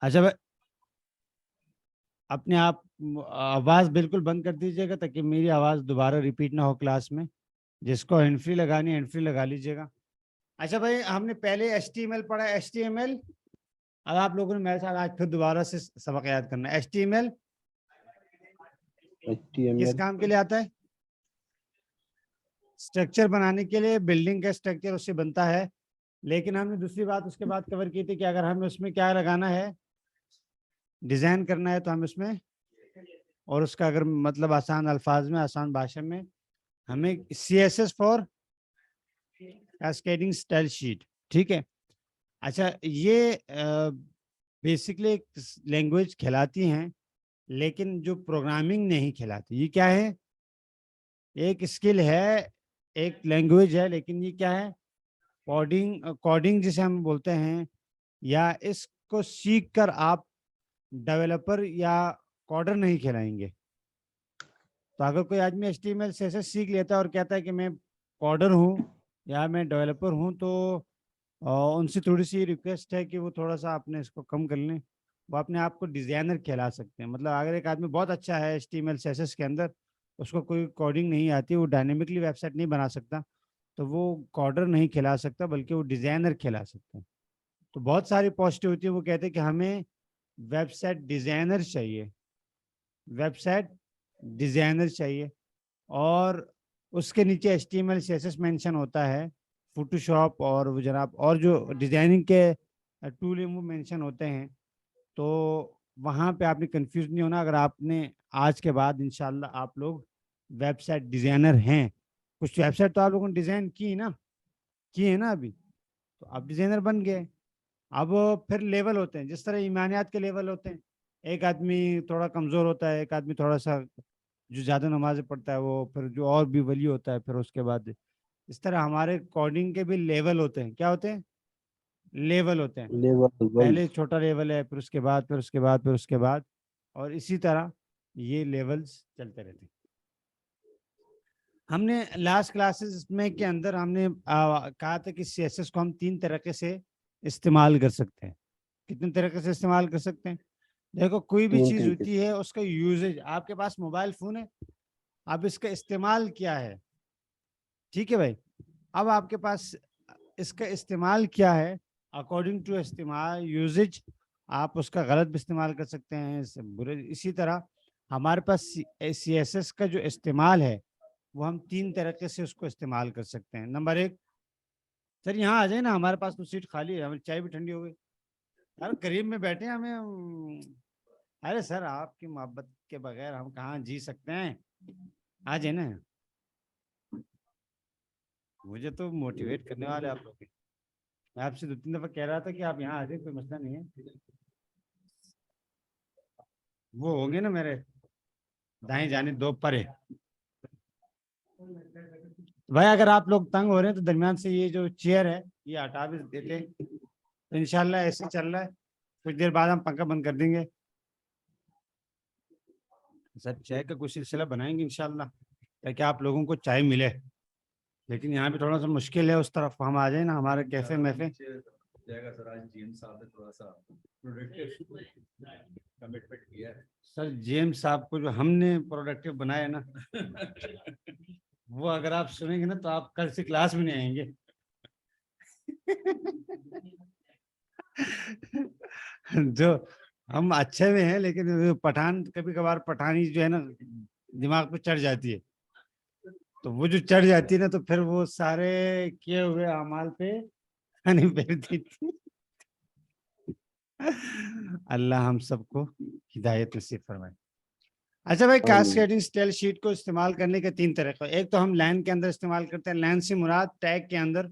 اچھا بھائی اپنے آپ آواز بالکل بند کر دیجیے گا تاکہ میری آواز دوبارہ ریپیٹ نہ ہو کلاس میں. جس کو ہینڈ فری لگانی ہینڈ فری لگا لیجیے گا. اچھا بھائی ہم نے پہلے HTML پڑھا HTML. اب آپ لوگوں نے میرے ساتھ آج پھر دوبارہ سے سبق یاد کرنا ہے. HTML کس کام کے لیے آتا ہے؟ اسٹرکچر بنانے کے لیے. بلڈنگ کا اسٹرکچر اس سے بنتا ہے. لیکن ہم نے دوسری بات اس کے بعد کور کی تھی کہ اگر ہمیں اس میں کیا لگانا ہے, ڈیزائن کرنا ہے, تو ہم اس میں, اور اس کا اگر مطلب آسان الفاظ میں آسان بھاشا میں, ہمیں CSS for cascading style sheet. ٹھیک ہے. اچھا یہ بیسکلی ایک لینگویج کھلاتی ہیں لیکن جو پروگرامنگ نہیں کھلاتی. یہ کیا ہے؟ ایک اسکل ہے, ایک لینگویج ہے, لیکن یہ کیا ہے؟ کوڈنگ جسے ہم بولتے ہیں, یا اس کو سیکھ کر آپ ڈیولپر یا کوڈر نہیں کھلائیں گے. تو اگر کوئی آدمی HTML CSS سیکھ لیتا ہے اور کہتا ہے کہ میں کوڈر ہوں یا میں ڈیولپر ہوں, تو ان سے تھوڑی سی ریکویسٹ ہے کہ وہ تھوڑا سا اپنے اس کو کم کر لیں. وہ اپنے آپ کو ڈیزائنر کہلا سکتے ہیں. مطلب اگر ایک آدمی بہت اچھا ہے HTML CSS کے اندر, اس کو کوئی کوڈنگ نہیں آتی, وہ ڈائنامکلی ویب سائٹ نہیں بنا سکتا, تو وہ کوڈر نہیں کھلا سکتا بلکہ وہ ڈیزائنر کھلا سکتا ہے. تو بہت ساری پوسٹیں ہوتی ہیں, وہ کہتے ہیں کہ ہمیں ویب سائٹ ڈیزائنر چاہیے, ویب سائٹ ڈیزائنر چاہیے, اور اس کے نیچے HTML CSS مینشن ہوتا ہے, فوٹوشاپ اور وہ جناب اور جو ڈیزائننگ کے ٹول ہیں وہ مینشن ہوتے ہیں. تو وہاں پہ آپ نے کنفیوز نہیں ہونا. اگر آپ نے آج کے بعد انشاءاللہ آپ لوگ ویب سائٹ ڈیزائنر ہیں, کچھ ویب سائٹ تو آپ لوگوں نے ڈیزائن کی نا, کی ہے نا ابھی, تو آپ ڈیزائنر بن گئے. اب پھر لیول ہوتے ہیں, جس طرح ایمانیات کے لیول ہوتے ہیں. ایک آدمی تھوڑا کمزور ہوتا ہے, ایک آدمی تھوڑا سا جو زیادہ نمازیں پڑھتا ہے, وہ پھر جو اور بھی ولی ہوتا ہے. پھر اس کے بعد اس طرح ہمارے کوڈنگ کے بھی لیول ہوتے ہیں. کیا ہوتے ہیں؟ لیول ہوتے ہیں. پہلے چھوٹا لیول ہے, پھر اس کے بعد, پھر اس کے بعد, پھر اس کے بعد, اور اسی طرح یہ لیولز چلتے رہتے ہیں. ہم نے لاسٹ کلاسز میں کے اندر ہم نے کہا تھا کہ CSS کو ہم 3 طریقے سے استعمال کر سکتے ہیں. کتنے طریقے سے استعمال کر سکتے ہیں؟ دیکھو, کوئی بھی چیز ہوتی ہے اس کا یوزیج. آپ کے پاس موبائل فون ہے, اب اس کا استعمال کیا ہے؟ ٹھیک ہے بھائی. اب آپ کے پاس اس کا استعمال کیا ہے, اکارڈنگ ٹو استعمال یوزیج آپ اس کا غلط بھی استعمال کر سکتے ہیں, برے. اسی طرح ہمارے پاس CSS کا جو استعمال ہے وہ ہم 3 طریقے سے اس کو استعمال کر سکتے ہیں. نمبر 1, سر یہاں آ جائیں نا, ہمارے پاس تو سیٹ خالی ہے, ہماری چائے بھی ٹھنڈی ہو گئی. یار قریب میں بیٹھے ہیں ہمیں. ارے سر آپ کی محبت کے بغیر ہم کہاں جی سکتے ہیں, آ جائیں نا. مجھے تو موٹیویٹ کرنے والے آپ لوگ. میں آپ سے 2-3 دفعہ کہہ رہا تھا کہ آپ یہاں آ جائیں, کوئی مسئلہ نہیں ہے. وہ ہوں گے نا میرے دائیں جانب 2 پرے. بھائی اگر آپ لوگ تنگ ہو رہے ہیں تو درمیان سے یہ جو چیئر ہے یہ ہٹا بھی دیتے, تو انشاءاللہ ایسے چل رہا ہے. کچھ دیر بعد ہم پنکھا بند کر دیں گے. سر چائے کا کچھ سلسلہ بنائیں گے انشاءاللہ تاکہ آپ لوگوں کو چائے ملے. لیکن یہاں پہ تھوڑا سا مشکل ہے, اس طرف ہم آ جائیں نا ہمارے کیفے میں پہ. سر جیم صاحب کو جو ہم نے پروڈکٹیو بنایا نا وہ اگر آپ سنیں گے نا تو آپ کل سے کلاس میں نہیں آئیں گے. جو ہم اچھے میں ہیں, لیکن پٹھان کبھی کبھار پٹھانی جو ہے نا دماغ پہ چڑھ جاتی ہے. تو وہ جو چڑھ جاتی ہے نا تو پھر وہ سارے کیے ہوئے اعمال پہ نہیں پھرتی تھی. اللہ ہم سب کو ہدایت نصیب فرمائے. اچھا بھائی, کاسکیڈنگ اسٹائل شیٹ کو استعمال کرنے کے 3 طریقے. ایک تو ہم لائن کے اندر استعمال کرتے ہیں, لائن سے مراد ٹیگ کے اندر,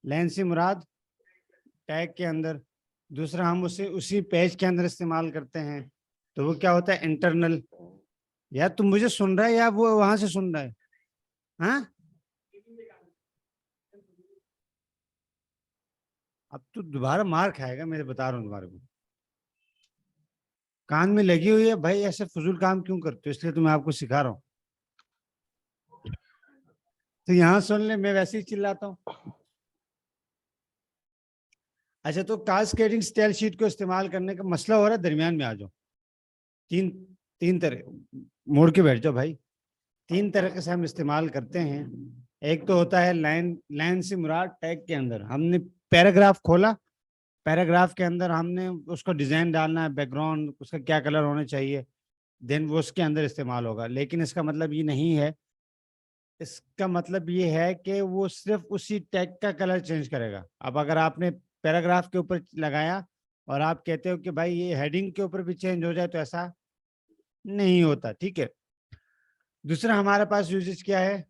لائن سے مراد ٹیگ کے اندر. دوسرا ہم اسے اسی پیج کے اندر استعمال کرتے ہیں, تو وہ کیا ہوتا ہے انٹرنل. یا تم مجھے سن رہا ہے یا وہ وہاں سے سن رہا ہے؟ ہاں اب تو دوبارہ مار کھائے گا, میں بتا رہا ہوں تمہارے کو. کان میں لگی ہوئی ہے بھائی, ایسے فضول کام کیوں کرتے ہو؟ اس لیے تو میں آپ کو سکھا رہا ہوں. تو یہاں سن لیں, میں ویسے ہی چلاتا ہوں. اچھا تو کاسکیڈنگ اسٹائل شیٹ کو استعمال کرنے کا مسئلہ ہو رہا ہے, درمیان میں آ جاؤ. تین طرح, موڑ کے بیٹھ جاؤ بھائی. 3 طریقے سے ہم استعمال کرتے ہیں. ایک تو ہوتا ہے لائن سے مراد ٹیگ کے اندر ہم نے پیراگراف کھولا, پیراگراف کے اندر ہم نے اس کو ڈیزائن ڈالنا ہے, بیک گراؤنڈ اس کا کیا کلر ہونا چاہیے, دین وہ اس کے اندر استعمال ہوگا. لیکن اس کا مطلب یہ نہیں ہے, اس کا مطلب یہ ہے کہ وہ صرف اسی ٹیگ کا کلر چینج کرے گا. اب اگر آپ نے پیراگراف کے اوپر لگایا اور آپ کہتے ہو کہ بھائی یہ ہیڈنگ کے اوپر بھی چینج ہو جائے, تو ایسا نہیں ہوتا. ٹھیک ہے. دوسرا ہمارے پاس یوزز کیا ہے,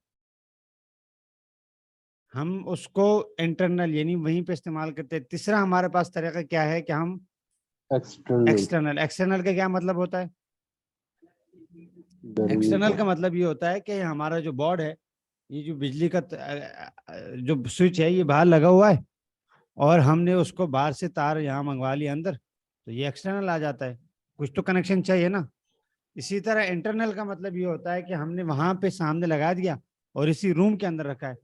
ہم اس کو انٹرنل یعنی وہیں پہ استعمال کرتے ہیں. تیسرا ہمارے پاس طریقہ کیا ہے کہ ہم ایکسٹرنل. ایکسٹرنل کا کیا مطلب ہوتا ہے؟ ایکسٹرنل کا مطلب یہ ہوتا ہے کہ ہمارا جو بورڈ ہے, یہ جو بجلی کا جو سوئچ ہے یہ باہر لگا ہوا ہے اور ہم نے اس کو باہر سے تار یہاں منگوا لیا اندر, تو یہ ایکسٹرنل آ جاتا ہے. کچھ تو کنیکشن چاہیے نا. اسی طرح انٹرنل کا مطلب یہ ہوتا ہے کہ ہم نے وہاں پہ سامنے لگا دیا اور اسی روم کے اندر رکھا ہے.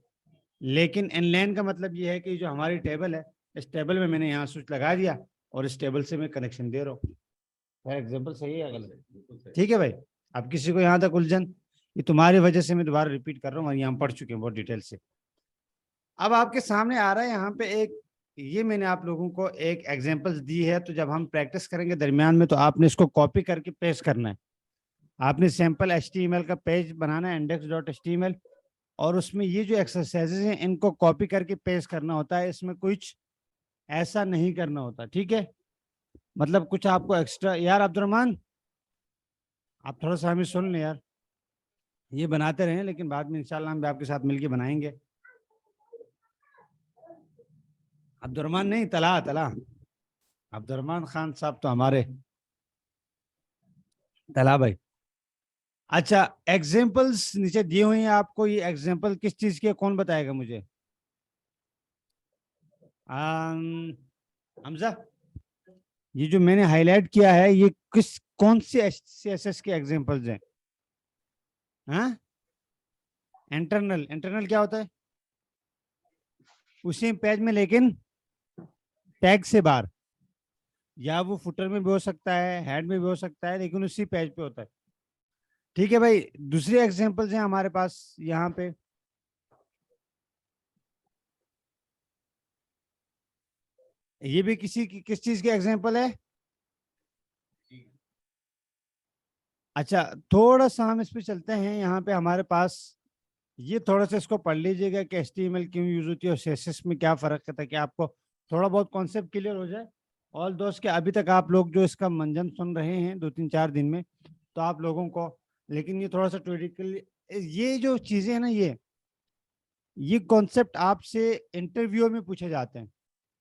لیکن ان لائن کا مطلب یہ ہے کہ جو ہماری ٹیبل ہے, اس ٹیبل میں نے یہاں سوئچ لگا دیا اور اس ٹیبل سے میں کنیکشن دے رہا ہوں. فار ایگزامپل صحیح ہے غلط؟ ٹھیک ہے بھائی. اب کسی کو یہاں تک الجھن, یہ تمہاری وجہ سے میں دوبارہ ریپیٹ کر رہا ہوں اور یہاں پڑھ چکے ہیں بہت ڈیٹیل سے. اب آپ کے سامنے آ رہا ہے یہاں پہ ایک, یہ میں نے آپ لوگوں کو ایک ایگزامپل دی ہے, تو جب ہم پریکٹس کریں گے درمیان میں تو آپ نے اس کو کاپی کر کے پیسٹ کرنا ہے. آپ نے سیمپل HTML کا پیج بنانا ہے, index.html, اور اس میں یہ جو ایکسرسائزز ہیں ان کو کاپی کر کے پیسٹ کرنا ہوتا ہے. اس میں کچھ ایسا نہیں کرنا ہوتا. ٹھیک ہے, مطلب کچھ آپ کو ایکسٹرا. یار عبد الرحمان, آپ تھوڑا سا ہمیں سن لیں یار, یہ بناتے رہیں لیکن بعد میں انشاءاللہ ہم بھی آپ کے ساتھ مل کے بنائیں گے. عبد الرحمان نہیں, طلحہ عبد الرحمان خان صاحب تو ہمارے طلحہ بھائی. اچھا, ایگزامپلس نیچے دیے ہوئے ہیں آپ کو. یہ ایگزامپل کس چیز کے, کون بتائے گا مجھے؟ حمزہ, یہ جو میں نے ہائی لائٹ کیا ہے یہ کون سے CSS کے ایگزامپلز ہیں؟ ہاں, انٹرنل کیا ہوتا ہے؟ اسی پیج میں لیکن ٹیگ سے باہر, یا وہ فوٹر میں بھی ہو سکتا ہے, ہیڈ میں بھی ہو سکتا ہے, لیکن اسی پیج پہ ہوتا ہے. ٹھیک ہے بھائی. دوسری ایگزامپلز ہیں ہمارے پاس یہاں پہ. یہ بھی کس چیز کی ایگزامپل ہے؟ اچھا, تھوڑا سا ہم اس پہ چلتے ہیں. یہاں پہ ہمارے پاس یہ تھوڑا سا اس کو پڑھ لیجئے گا کہ HTML کیوں یوز ہوتی ہے اور CSS میں کیا فرق ہے, تاکہ آپ کو تھوڑا بہت کانسیپٹ کلیئر ہو جائے. اور دوست کہ ابھی تک آپ لوگ جو اس کا منجن سن رہے ہیں 2-3-4 دن میں, تو آپ لوگوں کو, لیکن یہ تھوڑا سا ٹریڈیکل, یہ جو چیزیں ہیں نا, یہ کانسیپٹ آپ سے انٹرویو میں پوچھے جاتے ہیں.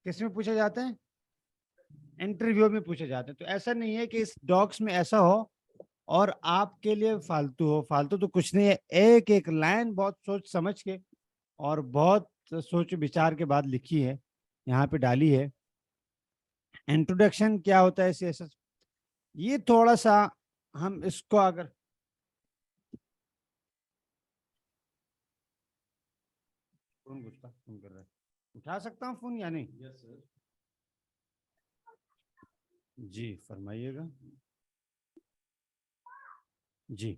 کس میں پوچھے جاتے ہیں؟ انٹرویو میں پوچھے جاتے ہیں. تو ایسا نہیں ہے کہ اس ڈاکس میں ایسا ہو اور آپ کے لیے فالتو ہو. فالتو تو کچھ نہیں ہے. ایک ایک لائن بہت سوچ سمجھ کے اور بہت سوچ بچار کے بعد لکھی ہے, یہاں پہ ڈالی ہے. انٹروڈکشن کیا ہوتا ہے CSS, یہ تھوڑا سا ہم اس کو اگر فون کر رہا ہے, اٹھا سکتا ہوں فون یا نہیں؟ جی فرمائیے گا. جی